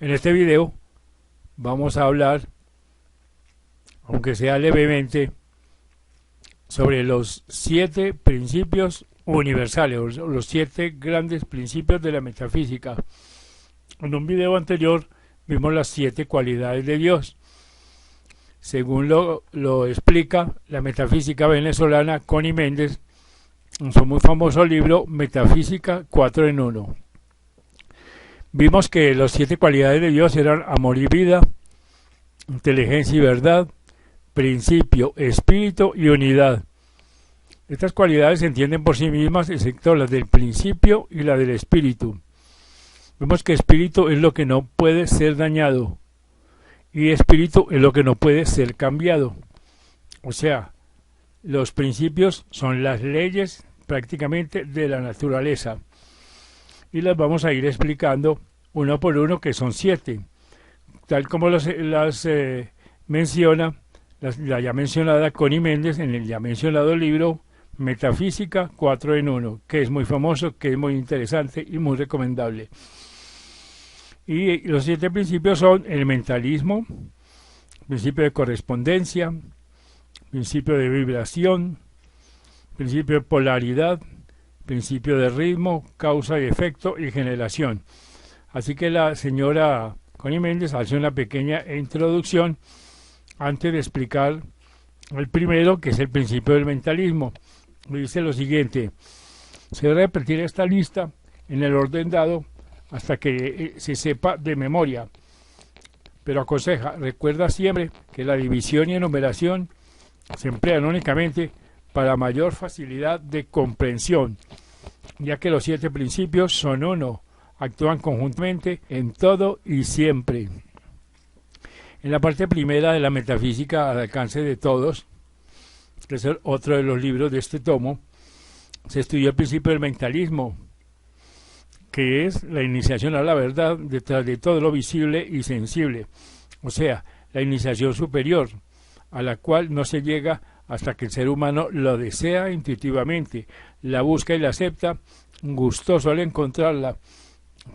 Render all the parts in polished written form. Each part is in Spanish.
En este video vamos a hablar, aunque sea levemente, sobre los 7 principios universales, los 7 grandes principios de la metafísica. En un video anterior vimos las 7 cualidades de Dios. Según lo explica la metafísica venezolana Connie Méndez en su muy famoso libro Metafísica 4 en 1. Vimos que las 7 cualidades de Dios eran amor y vida, inteligencia y verdad, principio, espíritu y unidad. Estas cualidades se entienden por sí mismas, excepto las del principio y la del espíritu. Vemos que espíritu es lo que no puede ser dañado y espíritu es lo que no puede ser cambiado. O sea, los principios son las leyes prácticamente de la naturaleza y las vamos a ir explicando uno por uno, que son 7, tal como las menciona la ya mencionada Connie Méndez en el ya mencionado libro Metafísica 4 en 1, que es muy famoso, que es muy interesante y muy recomendable. Y los 7 principios son el mentalismo, principio de correspondencia, principio de vibración, principio de polaridad, principio de ritmo, causa y efecto y generación. Así que la señora Connie Méndez hace una pequeña introducción antes de explicar el primero, que es el principio del mentalismo. Dice lo siguiente: se debe repetir esta lista en el orden dado hasta que se sepa de memoria, pero aconseja, recuerda siempre que la división y enumeración se emplean únicamente para mayor facilidad de comprensión, ya que los 7 principios son uno, actúan conjuntamente en todo y siempre. En la parte primera de la metafísica al alcance de todos, que es otro de los libros de este tomo, se estudió el principio del mentalismo, que es la iniciación a la verdad detrás de todo lo visible y sensible, o sea, la iniciación superior, a la cual no se llega hasta que el ser humano lo desea intuitivamente, la busca y la acepta, gustoso al encontrarla,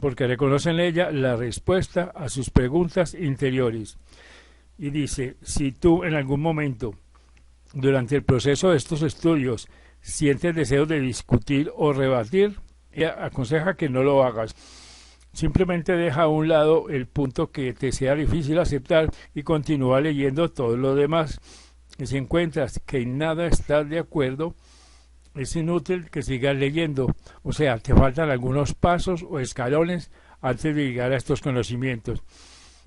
porque reconoce en ella la respuesta a sus preguntas interiores. Y dice, si tú en algún momento, durante el proceso de estos estudios, sientes deseos de discutir o rebatir, ella aconseja que no lo hagas. Simplemente deja a un lado el punto que te sea difícil aceptar y continúa leyendo todo lo demás. Y si encuentras que en nada estás de acuerdo, es inútil que sigas leyendo. O sea, te faltan algunos pasos o escalones antes de llegar a estos conocimientos.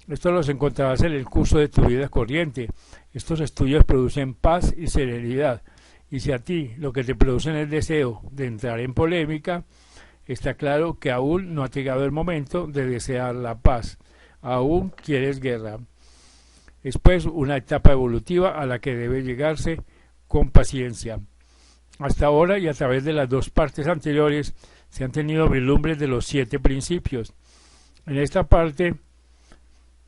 Estos los encontrarás en el curso de tu vida corriente. Estos estudios producen paz y serenidad. Y si a ti lo que te producen es el deseo de entrar en polémica, está claro que aún no ha llegado el momento de desear la paz. Aún quieres guerra. Es pues una etapa evolutiva a la que debe llegarse con paciencia. Hasta ahora y a través de las 2 partes anteriores se han tenido vislumbres de los 7 principios. En esta parte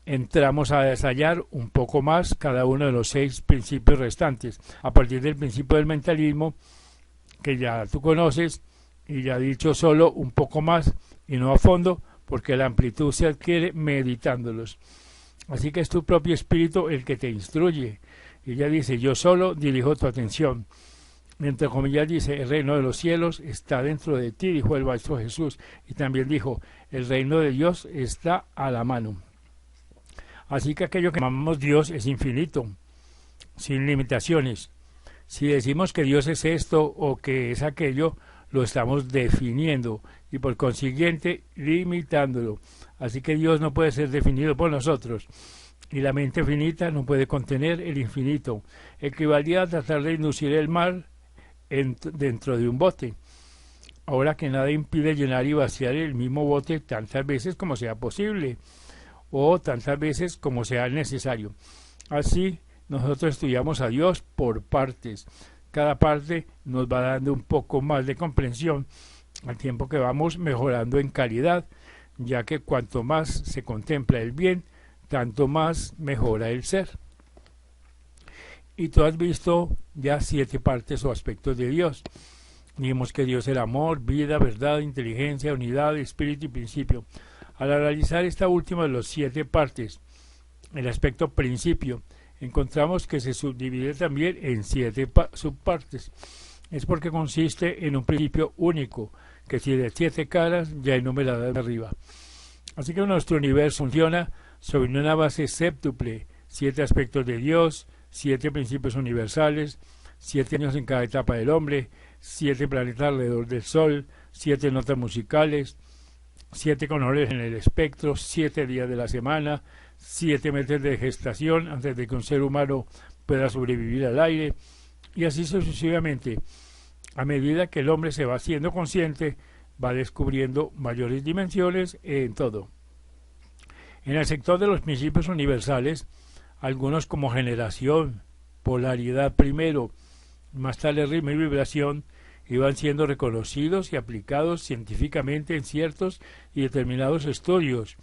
entramos a detallar un poco más cada uno de los 6 principios restantes, a partir del principio del mentalismo, que ya tú conoces, y ya he dicho solo un poco más y no a fondo, porque la amplitud se adquiere meditándolos. Así que es tu propio espíritu el que te instruye. Y ella dice, yo solo dirijo tu atención. Mientras como ella dice, el reino de los cielos está dentro de ti, dijo el Maestro Jesús. Y también dijo, el reino de Dios está a la mano. Así que aquello que llamamos Dios es infinito, sin limitaciones. Si decimos que Dios es esto o que es aquello, lo estamos definiendo y por consiguiente limitándolo. Así que Dios no puede ser definido por nosotros y la mente finita no puede contener el infinito. Equivalía a tratar de inducir el mar dentro de un bote. Ahora que nada impide llenar y vaciar el mismo bote tantas veces como sea posible o tantas veces como sea necesario. Así nosotros estudiamos a Dios por partes. Cada parte nos va dando un poco más de comprensión al tiempo que vamos mejorando en calidad, ya que cuanto más se contempla el bien, tanto más mejora el ser. Y tú has visto ya 7 partes o aspectos de Dios. Dijimos que Dios era amor, vida, verdad, inteligencia, unidad, espíritu y principio. Al analizar esta última de las 7 partes, el aspecto principio, encontramos que se subdivide también en 7 subpartes. Es porque consiste en un principio único, que tiene 7 caras ya enumeradas de arriba. Así que nuestro universo funciona sobre una base séptuple, 7 aspectos de Dios, 7 principios universales, 7 años en cada etapa del hombre, 7 planetas alrededor del Sol, 7 notas musicales, 7 colores en el espectro, 7 días de la semana, 7 meses de gestación antes de que un ser humano pueda sobrevivir al aire, y así sucesivamente. A medida que el hombre se va haciendo consciente, va descubriendo mayores dimensiones en todo. En el sector de los principios universales, algunos como generación, polaridad primero, más tarde ritmo y vibración, iban siendo reconocidos y aplicados científicamente en ciertos y determinados estudios,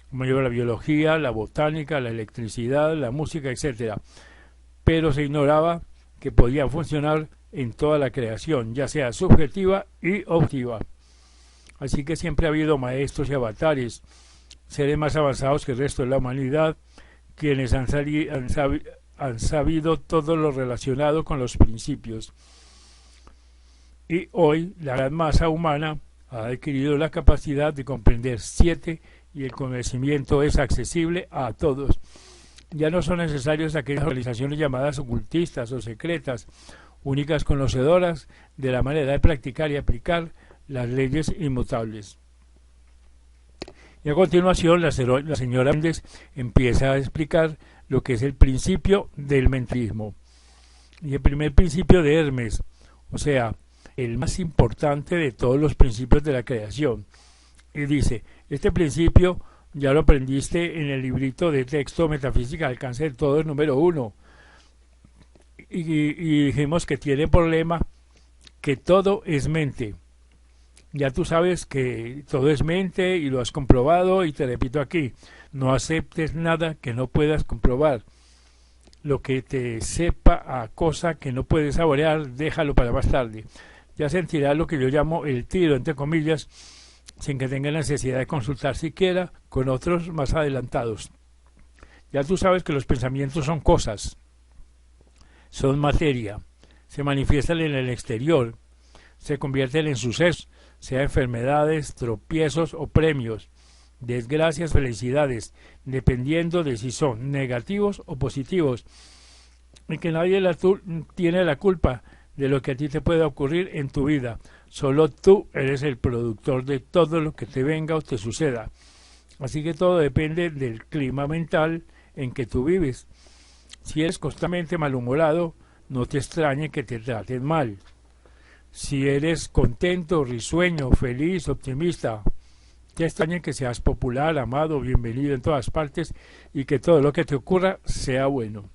como la biología, la botánica, la electricidad, la música, etc. Pero se ignoraba que podían funcionar en toda la creación, ya sea subjetiva y objetiva. Así que siempre ha habido maestros y avatares, seres más avanzados que el resto de la humanidad, quienes han sabido todo lo relacionado con los principios. Y hoy la gran masa humana ha adquirido la capacidad de comprender 7 y el conocimiento es accesible a todos. Ya no son necesarias aquellas organizaciones llamadas ocultistas o secretas, únicas conocedoras de la manera de practicar y aplicar las leyes inmutables. Y a continuación la señora Méndez empieza a explicar lo que es el principio del mentalismo. Y el primer principio de Hermes, o sea, el más importante de todos los principios de la creación. Y dice, este principio ya lo aprendiste en el librito de texto Metafísica al alcance de todos número 1. Y dijimos que tiene por lema que todo es mente. Ya tú sabes que todo es mente y lo has comprobado, y te repito aquí, no aceptes nada que no puedas comprobar. Lo que te sepa a cosa que no puedes saborear, déjalo para más tarde. Ya sentirás lo que yo llamo el tiro, entre comillas, sin que tenga necesidad de consultar siquiera con otros más adelantados. Ya tú sabes que los pensamientos son cosas, son materia, se manifiestan en el exterior, se convierten en sucesos, sea enfermedades, tropiezos o premios, desgracias, felicidades, dependiendo de si son negativos o positivos, y que nadie tiene la culpa de lo que a ti te pueda ocurrir en tu vida. Solo tú eres el productor de todo lo que te venga o te suceda. Así que todo depende del clima mental en que tú vives. Si eres constantemente malhumorado, no te extrañe que te traten mal. Si eres contento, risueño, feliz, optimista, te extrañe que seas popular, amado, bienvenido en todas partes y que todo lo que te ocurra sea bueno.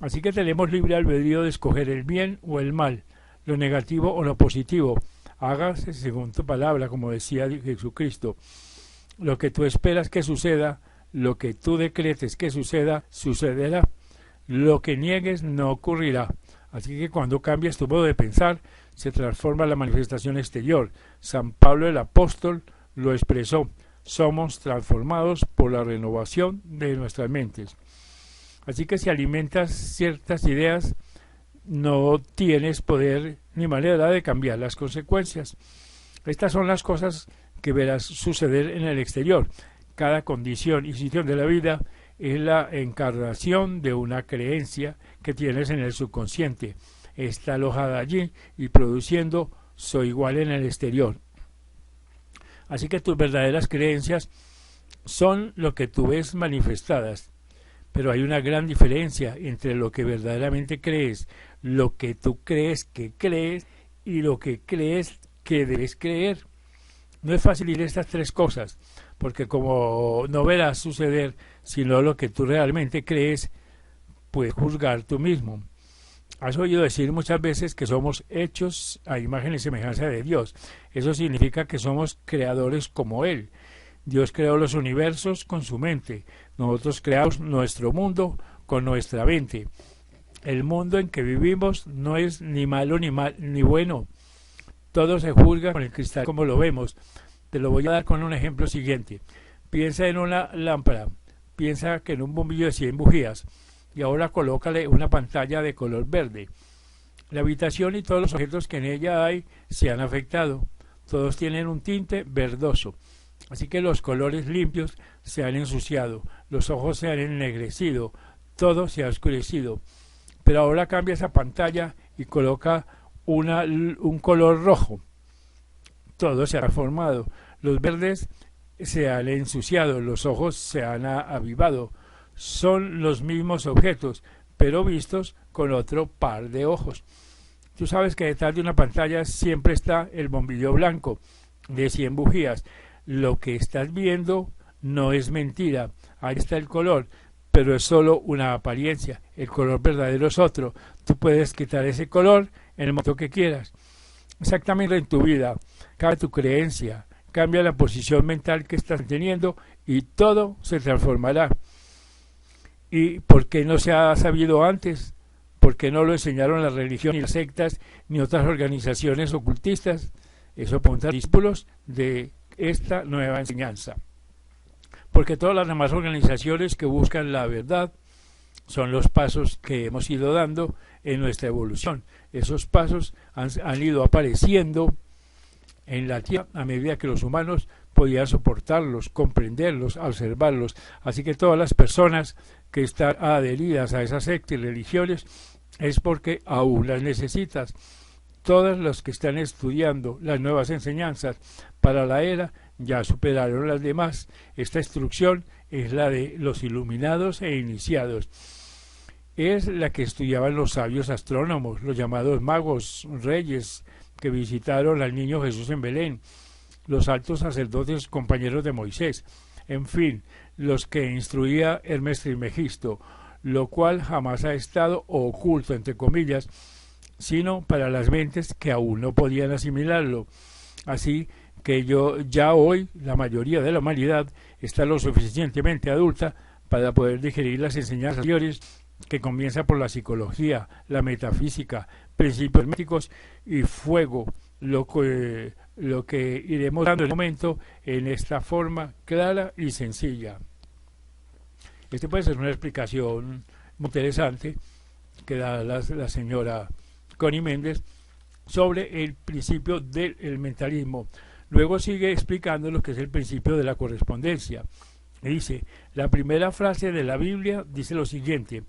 Así que tenemos libre albedrío de escoger el bien o el mal, lo negativo o lo positivo. Hágase según tu palabra, como decía Jesucristo. Lo que tú esperas que suceda, lo que tú decretes que suceda, sucederá. Lo que niegues no ocurrirá. Así que cuando cambias tu modo de pensar, se transforma la manifestación exterior. San Pablo el apóstol lo expresó. Somos transformados por la renovación de nuestras mentes. Así que si alimentas ciertas ideas, no tienes poder ni manera de cambiar las consecuencias. Estas son las cosas que verás suceder en el exterior. Cada condición y situación de la vida es la encarnación de una creencia que tienes en el subconsciente. Está alojada allí y produciendo soy igual en el exterior. Así que tus verdaderas creencias son lo que tú ves manifestadas. Pero hay una gran diferencia entre lo que verdaderamente crees, lo que tú crees que crees y lo que crees que debes creer. No es fácil ir estas tres cosas, porque como no verás suceder sino lo que tú realmente crees, puedes juzgar tú mismo. Has oído decir muchas veces que somos hechos a imagen y semejanza de Dios. Eso significa que somos creadores como Él. Dios creó los universos con su mente. Nosotros creamos nuestro mundo con nuestra mente. El mundo en que vivimos no es ni malo ni bueno. Todo se juzga con el cristal como lo vemos. Te lo voy a dar con un ejemplo siguiente. Piensa en una lámpara, piensa que en un bombillo de 100 bujías y ahora colócale una pantalla de color verde. La habitación y todos los objetos que en ella hay se han afectado. Todos tienen un tinte verdoso. Así que los colores limpios se han ensuciado, los ojos se han ennegrecido, todo se ha oscurecido. Pero ahora cambia esa pantalla y coloca un color rojo. Todo se ha transformado. Los verdes se han ensuciado, los ojos se han avivado. Son los mismos objetos, pero vistos con otro par de ojos. Tú sabes que detrás de una pantalla siempre está el bombillo blanco de 100 bujías. Lo que estás viendo no es mentira, ahí está el color, pero es solo una apariencia. El color verdadero es otro. Tú puedes quitar ese color en el momento que quieras. Exactamente en tu vida, cambia tu creencia, cambia la posición mental que estás teniendo y todo se transformará. ¿Y por qué no se ha sabido antes? ¿Por qué no lo enseñaron la religión, ni las sectas, ni otras organizaciones ocultistas? Eso apunta a discípulos de esta nueva enseñanza. Porque todas las demás organizaciones que buscan la verdad son los pasos que hemos ido dando en nuestra evolución. Esos pasos han ido apareciendo en la Tierra a medida que los humanos podían soportarlos, comprenderlos, observarlos. Así que todas las personas que están adheridas a esas sectas y religiones es porque aún las necesitas. Todos los que están estudiando las nuevas enseñanzas para la era ya superaron las demás. Esta instrucción es la de los iluminados e iniciados. Es la que estudiaban los sabios astrónomos, los llamados magos, reyes, que visitaron al niño Jesús en Belén, los altos sacerdotes compañeros de Moisés, en fin, los que instruía Hermes Trismegisto, lo cual jamás ha estado oculto, entre comillas, sino para las mentes que aún no podían asimilarlo. Así que ya hoy la mayoría de la humanidad está lo suficientemente adulta para poder digerir las enseñanzas anteriores, que comienza por la psicología, la metafísica, principios herméticos y fuego, lo que iremos dando en el momento en esta forma clara y sencilla. Este puede ser una explicación muy interesante que da la señora Connie Méndez sobre el principio del mentalismo. Luego sigue explicando lo que es el principio de la correspondencia. Dice, la primera frase de la Biblia dice lo siguiente: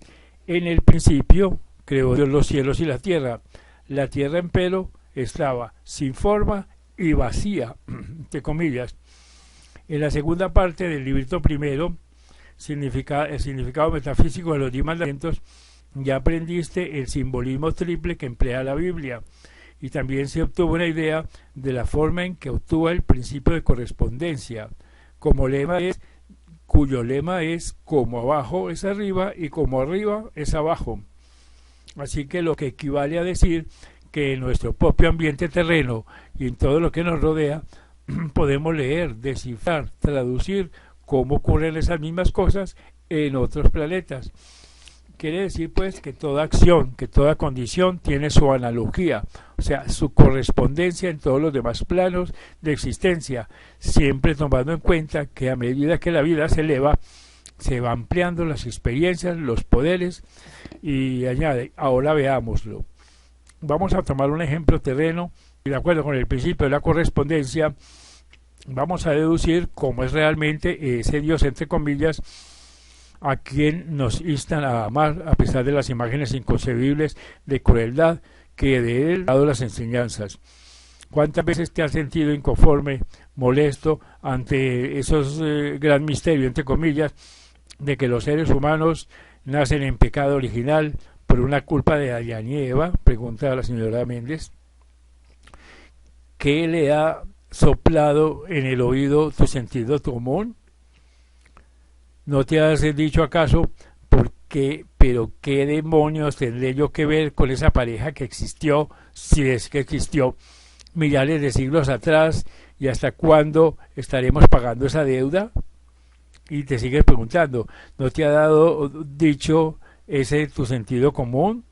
en el principio creó Dios los cielos y la tierra empero estaba sin forma y vacía, entre comillas. En la segunda parte del librito primero, el significado metafísico de los 10 mandamientos, ya aprendiste el simbolismo triple que emplea la Biblia, y también se obtuvo una idea de la forma en que actúa el principio de correspondencia, cuyo lema es como abajo es arriba y como arriba es abajo. Así que lo que equivale a decir que en nuestro propio ambiente terreno y en todo lo que nos rodea podemos leer, descifrar, traducir cómo ocurren esas mismas cosas en otros planetas. Quiere decir pues que toda acción, que toda condición tiene su analogía, o sea, su correspondencia en todos los demás planos de existencia, siempre tomando en cuenta que a medida que la vida se eleva, se va ampliando las experiencias, los poderes, y añade, ahora veámoslo. Vamos a tomar un ejemplo terreno, y de acuerdo con el principio de la correspondencia, vamos a deducir cómo es realmente ese Dios, entre comillas, a quien nos instan a amar a pesar de las imágenes inconcebibles de crueldad que de él han dado las enseñanzas. ¿Cuántas veces te has sentido inconforme, molesto ante esos gran misterios, entre comillas, de que los seres humanos nacen en pecado original por una culpa de Adán y Eva? Pregunta la señora Méndez. ¿Qué le ha soplado en el oído tu sentido común? ¿No te has dicho acaso por qué, pero qué demonios tendré yo que ver con esa pareja que existió, si es que existió, millares de siglos atrás, y hasta cuándo estaremos pagando esa deuda? Y te sigues preguntando, ¿no te ha dicho ese tu sentido común?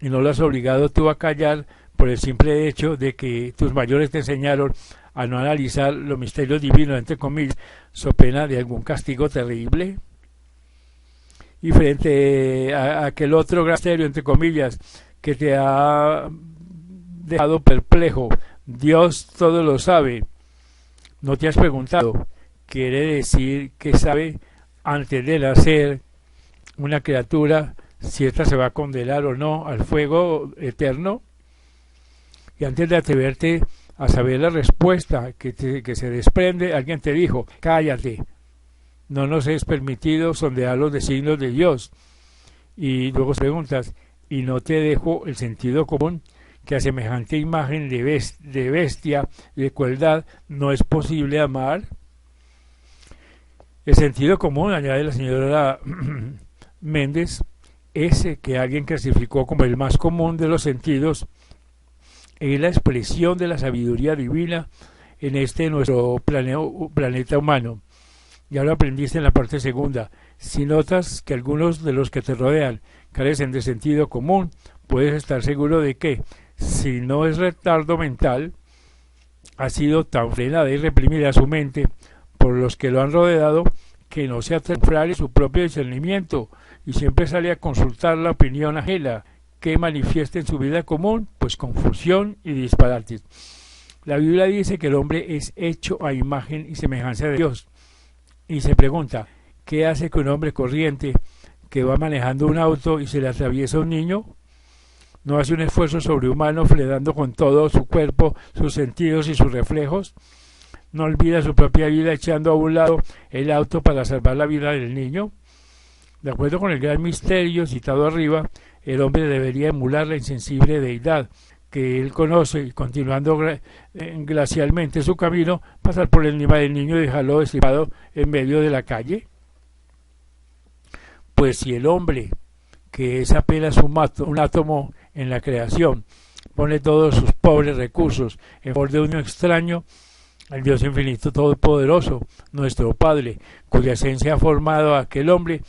¿Y no lo has obligado tú a callar por el simple hecho de que tus mayores te enseñaron a no analizar los misterios divinos, entre comillas, so pena de algún castigo terrible. Y frente a aquel otro gran misterio, entre comillas, que te ha dejado perplejo, Dios todo lo sabe, no te has preguntado, quiere decir que sabe antes de nacer una criatura si ésta se va a condenar o no al fuego eterno, y antes de atreverte a saber la respuesta que se desprende, alguien te dijo, cállate, no nos es permitido sondear los designios de Dios. Y luego preguntas, ¿y no te dejo el sentido común, que a semejante imagen de bestia y de crueldad no es posible amar? El sentido común, añade la señora Méndez, ese que alguien clasificó como el más común de los sentidos, es la expresión de la sabiduría divina en nuestro planeta humano. Ya lo aprendiste en la parte segunda. Si notas que algunos de los que te rodean carecen de sentido común, puedes estar seguro de que, si no es retardo mental, ha sido tan frenada y reprimida su mente por los que lo han rodeado que no se atreve a su propio discernimiento y siempre sale a consultar la opinión ajena que manifiesta en su vida común, pues confusión y disparates. La Biblia dice que el hombre es hecho a imagen y semejanza de Dios. Y se pregunta, ¿qué hace que un hombre corriente que va manejando un auto y se le atraviesa un niño? ¿No hace un esfuerzo sobrehumano frenando con todo su cuerpo, sus sentidos y sus reflejos? ¿No olvida su propia vida echando a un lado el auto para salvar la vida del niño? De acuerdo con el gran misterio citado arriba, el hombre debería emular la insensible deidad que él conoce y, continuando glacialmente su camino, pasar por encima del niño y dejarlo destripado en medio de la calle. Pues si el hombre, que es apenas un átomo en la creación, pone todos sus pobres recursos en favor de un extraño, el Dios infinito todopoderoso, nuestro Padre, cuya esencia ha formado a aquel hombre,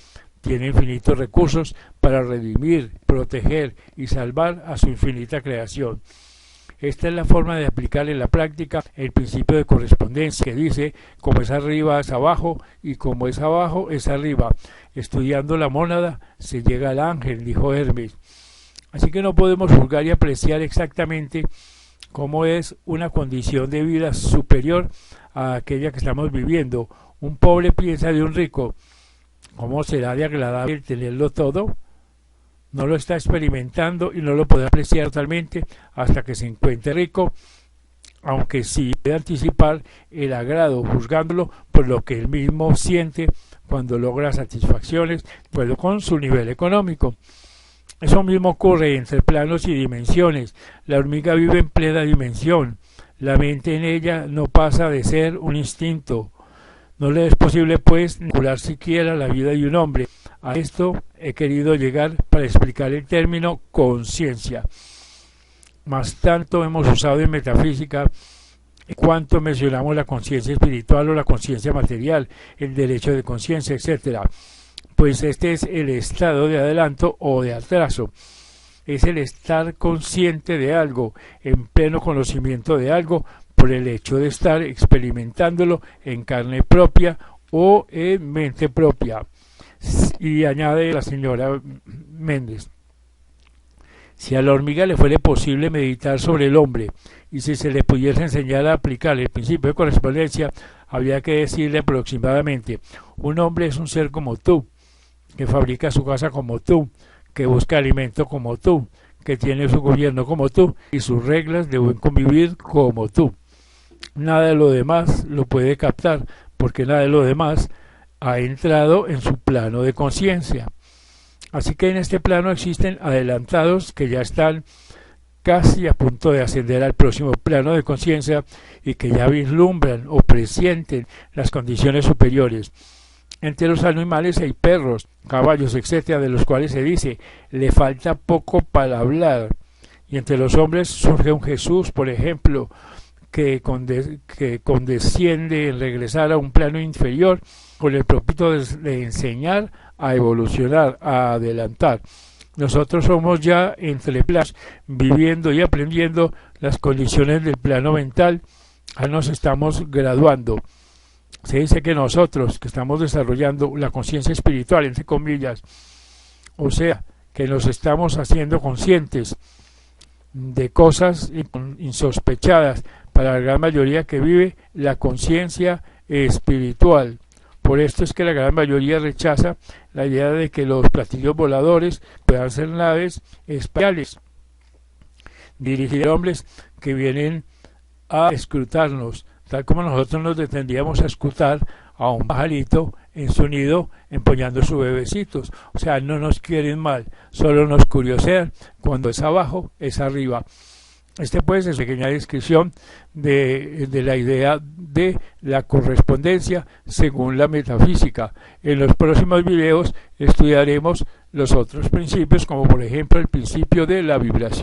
tiene infinitos recursos para redimir, proteger y salvar a su infinita creación. Esta es la forma de aplicar en la práctica el principio de correspondencia, que dice, como es arriba es abajo y como es abajo es arriba. Estudiando la mónada se llega al ángel, dijo Hermes. Así que no podemos juzgar y apreciar exactamente cómo es una condición de vida superior a aquella que estamos viviendo. Un pobre piensa de un rico, ¿cómo será de agradable tenerlo todo? No lo está experimentando y no lo podrá apreciar totalmente hasta que se encuentre rico, aunque sí puede anticipar el agrado juzgándolo por lo que él mismo siente cuando logra satisfacciones de acuerdo con su nivel económico. Eso mismo ocurre entre planos y dimensiones. La hormiga vive en plena dimensión. La mente en ella no pasa de ser un instinto. No le es posible, pues, calcular siquiera la vida de un hombre. A esto he querido llegar para explicar el término conciencia. Más tanto hemos usado en metafísica en cuanto mencionamos la conciencia espiritual o la conciencia material, el derecho de conciencia, etc. Pues este es el estado de adelanto o de atraso. Es el estar consciente de algo, en pleno conocimiento de algo, por el hecho de estar experimentándolo en carne propia o en mente propia. Y añade la señora Méndez, si a la hormiga le fuera posible meditar sobre el hombre y si se le pudiese enseñar a aplicar el principio de correspondencia, habría que decirle aproximadamente, un hombre es un ser como tú, que fabrica su casa como tú, que busca alimento como tú, que tiene su gobierno como tú y sus reglas de buen convivir como tú. Nada de lo demás lo puede captar, porque nada de lo demás ha entrado en su plano de conciencia. Así que en este plano existen adelantados que ya están casi a punto de ascender al próximo plano de conciencia y que ya vislumbran o presienten las condiciones superiores. Entre los animales hay perros, caballos, etcétera, de los cuales se dice, le falta poco para hablar. Y entre los hombres surge un Jesús, por ejemplo, que condesciende en regresar a un plano inferior con el propósito de enseñar a evolucionar, a adelantar. nosotros somos ya entre planos, viviendo y aprendiendo las condiciones del plano mental, ya nos estamos graduando. Se dice que nosotros, que estamos desarrollando la conciencia espiritual, entre comillas, o sea, que nos estamos haciendo conscientes de cosas insospechadas para la gran mayoría que vive la conciencia espiritual. Por esto es que la gran mayoría rechaza la idea de que los platillos voladores puedan ser naves espaciales, dirigidas a hombres que vienen a escrutarnos, tal como nosotros nos detendríamos a escrutar a un pajarito en su nido empollando sus bebecitos. O sea, no nos quieren mal, solo nos curiosean. Cuando es abajo, es arriba. Pues es una pequeña descripción de la idea de la correspondencia según la metafísica. En los próximos videos estudiaremos los otros principios, como por ejemplo el principio de la vibración.